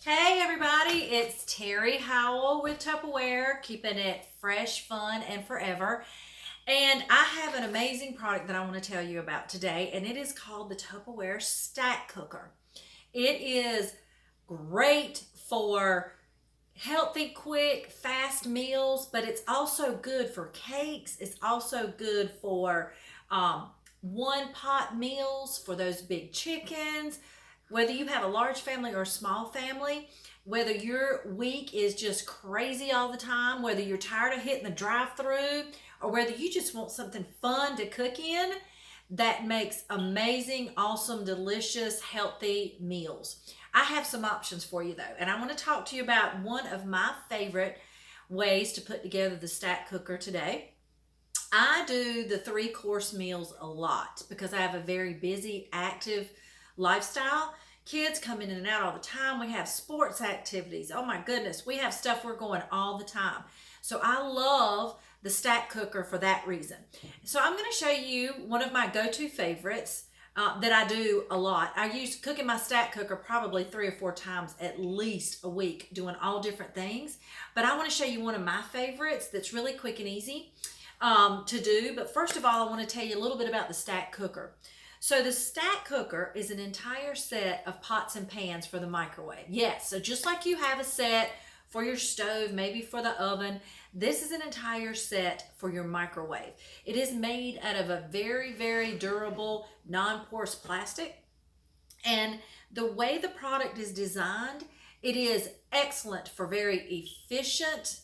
Hey everybody, it's Terry Howell with Tupperware, keeping it fresh, fun, and forever. And I have an amazing product that I want to tell you about today, and it is called the Tupperware Stack Cooker. It is great for healthy, quick, fast meals, but it's also good for cakes. It's also good for one pot meals for those big chickens. Whether you have a large family or a small family, whether your week is just crazy all the time, whether you're tired of hitting the drive through, or whether you just want something fun to cook in, that makes amazing, awesome, delicious, healthy meals. I have some options for you though, and I want to talk to you about one of my favorite ways to put together the stack cooker today. I do the three-course meals a lot because I have a very busy, active lifestyle. Kids come in and out all the time. We have sports activities. Oh my goodness, we have stuff we're going all the time. So I love the stack cooker for that reason. So I'm going to show you one of my go-to favorites that I do a lot. I use cooking my stack cooker probably 3 or 4 times at least a week, doing all different things. But I want to show you one of my favorites that's really quick and easy to do. But first of all, I want to tell you a little bit about the stack cooker. So the stack cooker is an entire set of pots and pans for the microwave. Yes, so just like you have a set for your stove, maybe for the oven, this is an entire set for your microwave. It is made out of a very, very durable, non-porous plastic. And the way the product is designed, it is excellent for very efficient,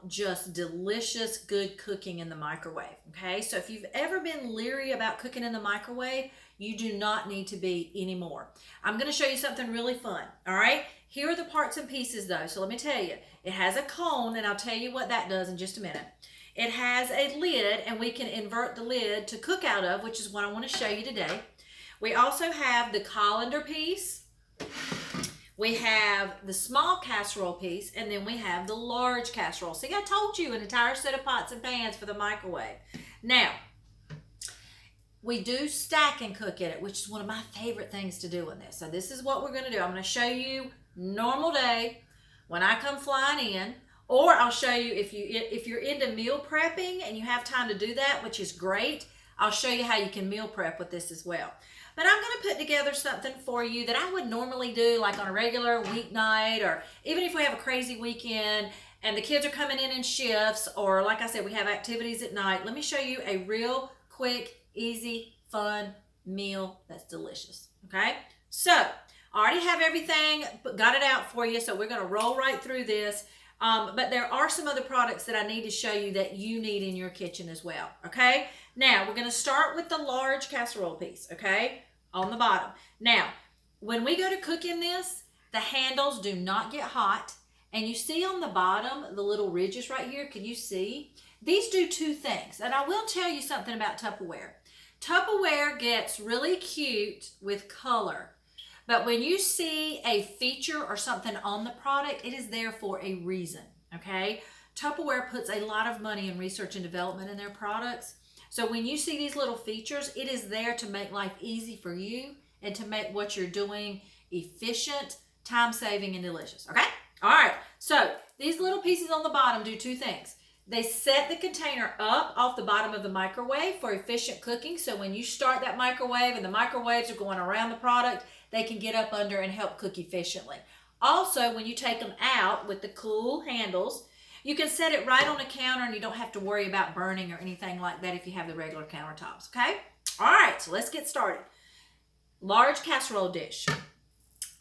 just delicious, good cooking in the microwave. Okay, so if you've ever been leery about cooking in the microwave, you do not need to be anymore. I'm going to show you something really fun. All right, here are the parts and pieces though. So let me tell you, it has a cone, and I'll tell you what that does in just a minute. It has a lid, and we can invert the lid to cook out of, which is what I want to show you today. We also have the colander piece. We have the small casserole piece, and then we have the large casserole. See, I told you, an entire set of pots and pans for the microwave. Now, we do stack and cook in it, which is one of my favorite things to do in this. So this is what we're going to do. I'm going to show you normal day when I come flying in, or I'll show you if you're into meal prepping and you have time to do that, which is great. I'll show you how you can meal prep with this as well. But I'm going to put together something for you that I would normally do like on a regular weeknight, or even if we have a crazy weekend and the kids are coming in shifts, or like I said, we have activities at night. Let me show you a real quick, easy, fun meal that's delicious. Okay, so I already have everything, got it out for you, so we're going to roll right through this. But there are some other products that I need to show you that you need in your kitchen as well. Okay, now we're going to start with the large casserole piece, okay, on the bottom. Now, when we go to cook in this, the handles do not get hot. And you see on the bottom, the little ridges right here, can you see? These do two things. And I will tell you something about Tupperware. Tupperware gets really cute with color. But when you see a feature or something on the product, it is there for a reason, okay? Tupperware puts a lot of money in research and development in their products. So when you see these little features, it is there to make life easy for you and to make what you're doing efficient, time-saving, and delicious, okay? All right, so these little pieces on the bottom do two things. They set the container up off the bottom of the microwave for efficient cooking. So when you start that microwave and the microwaves are going around the product, they can get up under and help cook efficiently. Also, when you take them out with the cool handles, you can set it right on the counter and you don't have to worry about burning or anything like that if you have the regular countertops, okay? All right, so let's get started. Large casserole dish.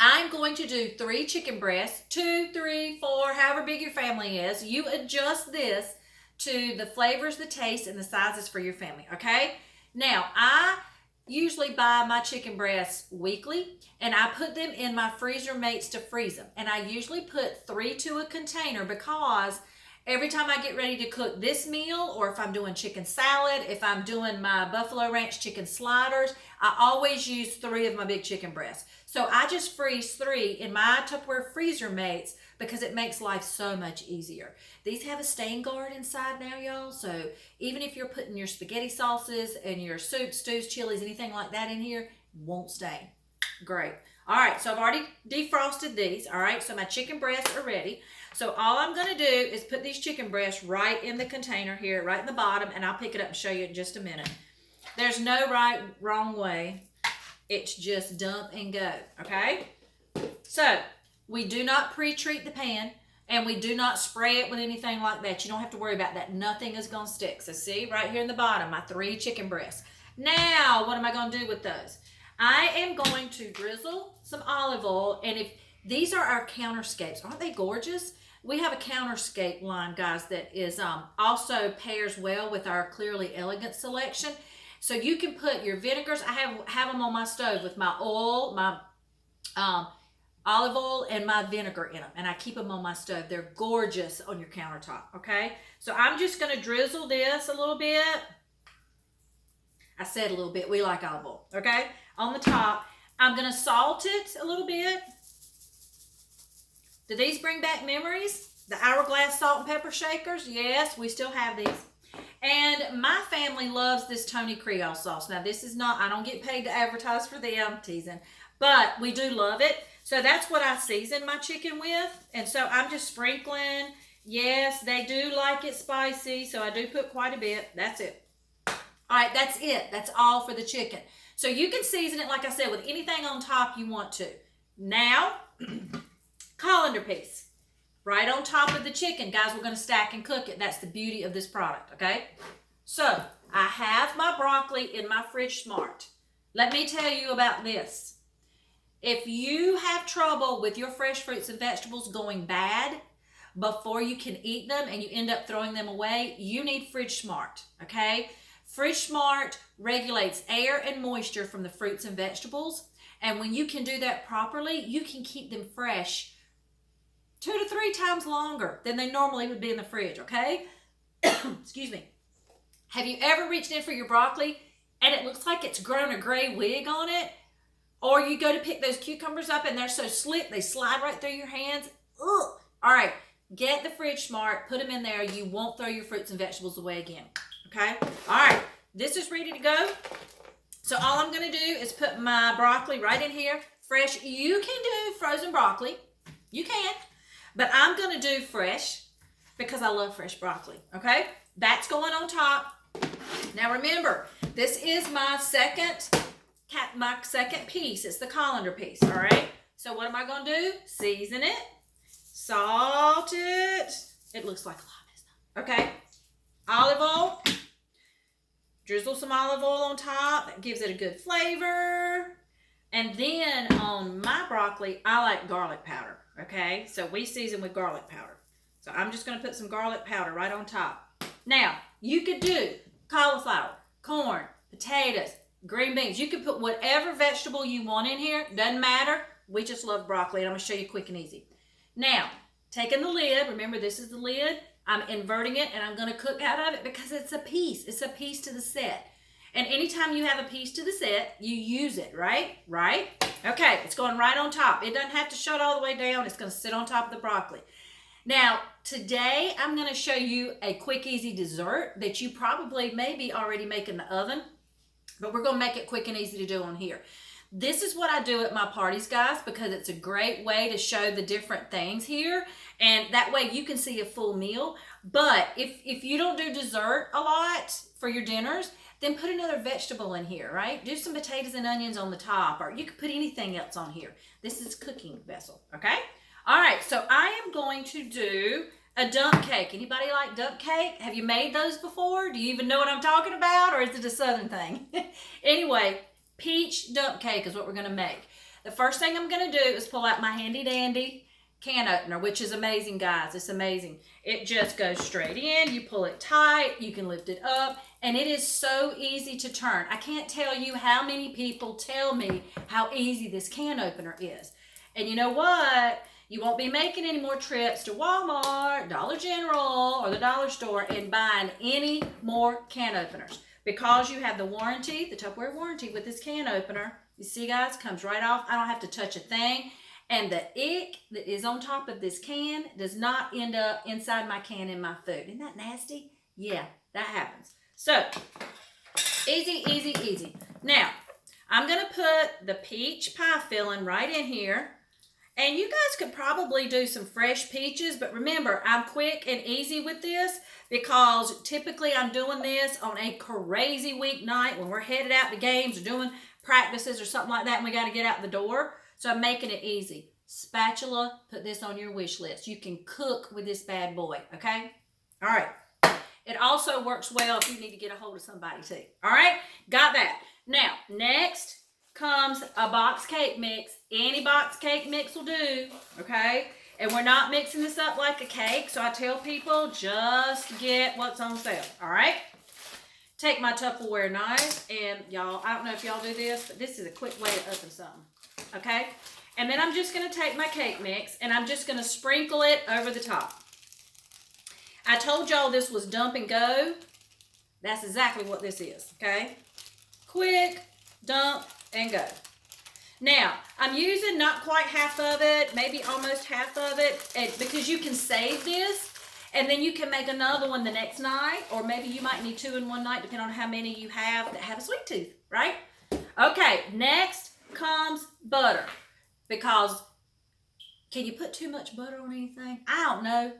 I'm going to do 3 chicken breasts, 2, 3, 4, however big your family is. You adjust this to the flavors, the taste, and the sizes for your family, okay? Now, I usually buy my chicken breasts weekly, and I put them in my freezer mates to freeze them. And I usually put 3 to a container because every time I get ready to cook this meal, or if I'm doing chicken salad, if I'm doing my Buffalo Ranch chicken sliders, I always use 3 of my big chicken breasts. So I just freeze 3 in my Tupperware freezer mates because it makes life so much easier. These have a stain guard inside now, y'all. So even if you're putting your spaghetti sauces and your soups, stews, chilies, anything like that in here, it won't stain. Great. All right, so I've already defrosted these. All right, so my chicken breasts are ready. So all I'm going to do is put these chicken breasts right in the container here, right in the bottom, and I'll pick it up and show you in just a minute. There's no right, wrong way. It's just dump and go, okay? So we do not pre-treat the pan, and we do not spray it with anything like that. You don't have to worry about that. Nothing is going to stick. So see, right here in the bottom, my 3 chicken breasts. Now, what am I going to do with those? I am going to drizzle some olive oil, and if these are our counterscapes, aren't they gorgeous? We have a counterscape line, guys, that is also pairs well with our Clearly Elegant selection. So you can put your vinegars. I have them on my stove with my oil, my olive oil, and my vinegar in them, and I keep them on my stove. They're gorgeous on your countertop. Okay, so I'm just going to drizzle this a little bit. I said a little bit. We like olive oil. Okay, on the top. I'm going to salt it a little bit. Do these bring back memories? The Hourglass salt and pepper shakers? Yes, we still have these. And my family loves this Tony Creole sauce. Now, this is not, I don't get paid to advertise for them, teasing, but we do love it. So that's what I season my chicken with. And so I'm just sprinkling. Yes, they do like it spicy, so I do put quite a bit. That's it. All right, that's it. That's all for the chicken. So you can season it, like I said, with anything on top you want to. Now, colander piece. Right on top of the chicken. Guys, we're going to stack and cook it. That's the beauty of this product, okay? So, I have my broccoli in my Fridge Smart. Let me tell you about this. If you have trouble with your fresh fruits and vegetables going bad before you can eat them and you end up throwing them away, you need Fridge Smart, okay? Fridge Smart regulates air and moisture from the fruits and vegetables. And when you can do that properly, you can keep them fresh 2 to 3 times longer than they normally would be in the fridge, okay? Excuse me. Have you ever reached in for your broccoli and it looks like it's grown a gray wig on it? Or you go to pick those cucumbers up and they're so slick, they slide right through your hands. Ugh. All right, get the Fridge Smart, put them in there. You won't throw your fruits and vegetables away again, okay? All right, this is ready to go. So all I'm going to do is put my broccoli right in here. Fresh. You can do frozen broccoli. You can. But I'm going to do fresh because I love fresh broccoli, okay? That's going on top. Now remember, this is my second piece. It's the colander piece, all right? So what am I going to do? Season it, salt it. It looks like a lot, okay? Olive oil. Drizzle some olive oil on top. That gives it a good flavor. And then on my broccoli, I like garlic powder. Okay, so we season with garlic powder. So I'm just going to put some garlic powder right on top. Now, you could do cauliflower, corn, potatoes, green beans. You could put whatever vegetable you want in here. Doesn't matter. We just love broccoli, and I'm going to show you quick and easy. Now, taking the lid. Remember, this is the lid. I'm inverting it, and I'm going to cook out of it because it's a piece. It's a piece to the set. And anytime you have a piece to the set, you use it, right? Right? Okay, it's going right on top. It doesn't have to shut all the way down. It's going to sit on top of the broccoli. Now, today I'm going to show you a quick, easy dessert that you probably maybe already make in the oven, but we're going to make it quick and easy to do on here. This is what I do at my parties, guys, because it's a great way to show the different things here, and that way you can see a full meal. But if you don't do dessert a lot for your dinners, then put another vegetable in here, right? Do some potatoes and onions on the top, or you could put anything else on here. This is cooking vessel, okay? All right, so I am going to do a dump cake. Anybody like dump cake? Have you made those before? Do you even know what I'm talking about, or is it a southern thing? Anyway, peach dump cake is what we're going to make. The first thing I'm going to do is pull out my handy dandy can opener, which is amazing, guys. It's amazing. It just goes straight in. You pull it tight. You can lift it up. And it is so easy to turn. I can't tell you how many people tell me how easy this can opener is. And you know what? You won't be making any more trips to Walmart, Dollar General, or the dollar store and buying any more can openers. Because you have the warranty, the Tupperware warranty with this can opener. You see, guys, comes right off. I don't have to touch a thing. And the ick that is on top of this can does not end up inside my can in my food. Isn't that nasty? Yeah, that happens. So, easy, easy, easy. Now, I'm going to put the peach pie filling right in here. And you guys could probably do some fresh peaches, but remember, I'm quick and easy with this because typically I'm doing this on a crazy weeknight when we're headed out to games or doing practices or something like that and we got to get out the door. So I'm making it easy. Spatula, put this on your wish list. You can cook with this bad boy, okay? All right. It also works well if you need to get a hold of somebody too. All right? Got that. Now, next comes a box cake mix. Any box cake mix will do, okay? And we're not mixing this up like a cake, so I tell people just get what's on sale, all right? Take my Tupperware knife, and y'all, I don't know if y'all do this, but this is a quick way to open something, okay? And then I'm just going to take my cake mix, and I'm just going to sprinkle it over the top. I told y'all this was dump and go. That's exactly what this is, okay? Quick, dump, and go. Now, I'm using not quite half of it, maybe almost half of it, because you can save this, and then you can make another one the next night, or maybe you might need 2 in one night, depending on how many you have that have a sweet tooth, right? Okay, next comes butter, because can you put too much butter on anything? I don't know,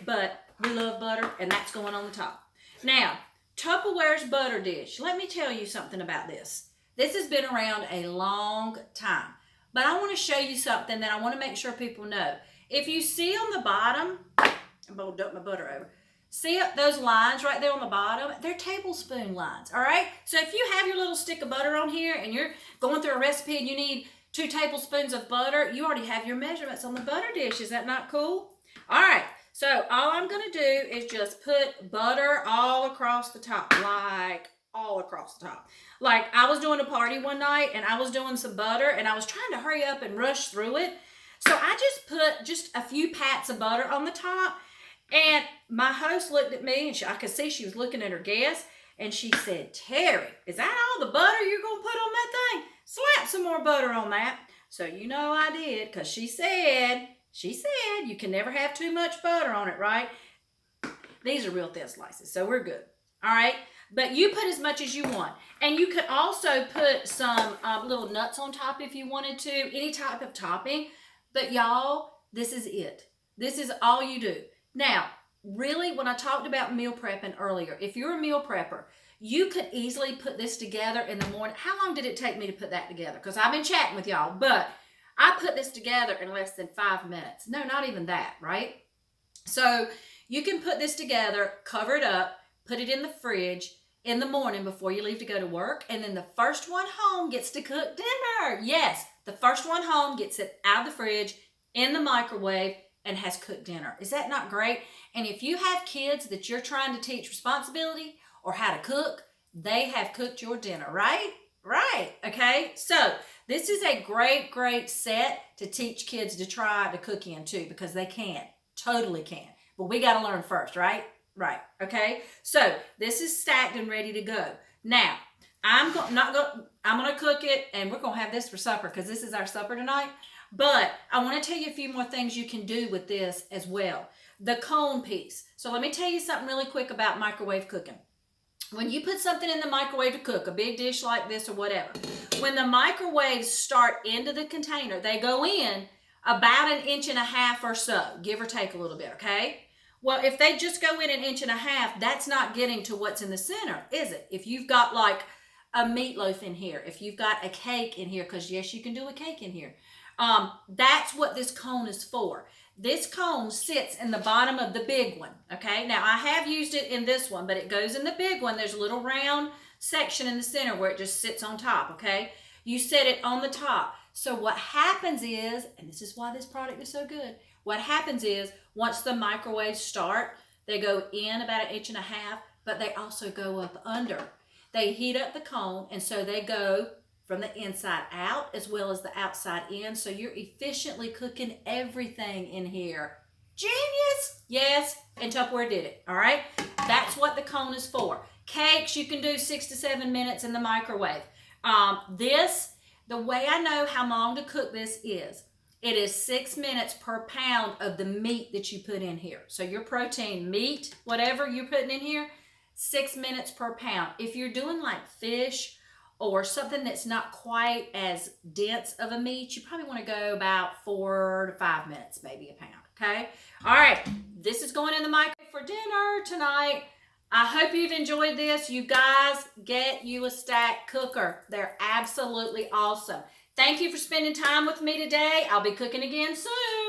but we love butter, and that's going on the top. Now, Tupperware's butter dish. Let me tell you something about this. This has been around a long time, but I want to show you something that I want to make sure people know. If you see on the bottom, I'm going to dump my butter over. See those lines right there on the bottom? They're tablespoon lines, all right? So if you have your little stick of butter on here and you're going through a recipe and you need 2 tablespoons of butter, you already have your measurements on the butter dish. Is that not cool? All right, so all I'm going to do is just put butter all across the top, like all across the top. Like I was doing a party one night and I was doing some butter and I was trying to hurry up and rush through it. So I just put just a few pats of butter on the top, and my host looked at me and I could see she was looking at her guest, and she said, "Terry, is that all the butter you're going to put on that thing? Slap some more butter on that." So you know I did, because she said you can never have too much butter on it, right? These are real thin slices, so we're good. All right, but you put as much as you want. And you could also put some little nuts on top if you wanted to, any type of topping. But y'all, this is it. This is all you do. Now, really, when I talked about meal prepping earlier, if you're a meal prepper, you could easily put this together in the morning. How long did it take me to put that together? Because I've been chatting with y'all, but I put this together in less than 5 minutes. No, not even that, right? So you can put this together, cover it up, put it in the fridge in the morning before you leave to go to work, and then the first one home gets to cook dinner. Yes, the first one home gets it out of the fridge, in the microwave, and has cooked dinner. Is that not great? And if you have kids that you're trying to teach responsibility or how to cook, they have cooked your dinner, right? Right, okay? So this is a great, great set to teach kids to try to cook in too, because they can, totally can. But we got to learn first, right? Right, okay? So this is stacked and ready to go. Now, I'm going to cook it, and we're going to have this for supper because this is our supper tonight. But I want to tell you a few more things you can do with this as well. The cone piece. So let me tell you something really quick about microwave cooking. When you put something in the microwave to cook, a big dish like this or whatever, when the microwaves start into the container, they go in about 1.5 inches or so, give or take a little bit, okay? Well, if they just go in 1.5 inches, that's not getting to what's in the center, is it? If you've got like a meatloaf in here, if you've got a cake in here, because yes, you can do a cake in here. That's what this cone is for. This cone sits in the bottom of the big one, okay? Now, I have used it in this one, but it goes in the big one. There's a little round section in the center where it just sits on top, okay? You set it on the top. So what happens is, and this is why this product is so good, what happens is once the microwaves start, they go in about 1.5 inches, but they also go up under. They heat up the cone, and so they go from the inside out as well as the outside in. So you're efficiently cooking everything in here. Genius! Yes, and Tupperware did it, all right? That's what the cone is for. Cakes, you can do 6 to 7 minutes in the microwave. The way I know how long to cook this is, it is 6 minutes per pound of the meat that you put in here. So your protein, meat, whatever you're putting in here, 6 minutes per pound. If you're doing like fish or something that's not quite as dense of a meat, you probably want to go about 4 to 5 minutes, maybe a pound. Okay. All right. This is going in the microwave for dinner tonight. I hope you've enjoyed this. You guys, get you a stack cooker. They're absolutely awesome. Thank you for spending time with me today. I'll be cooking again soon.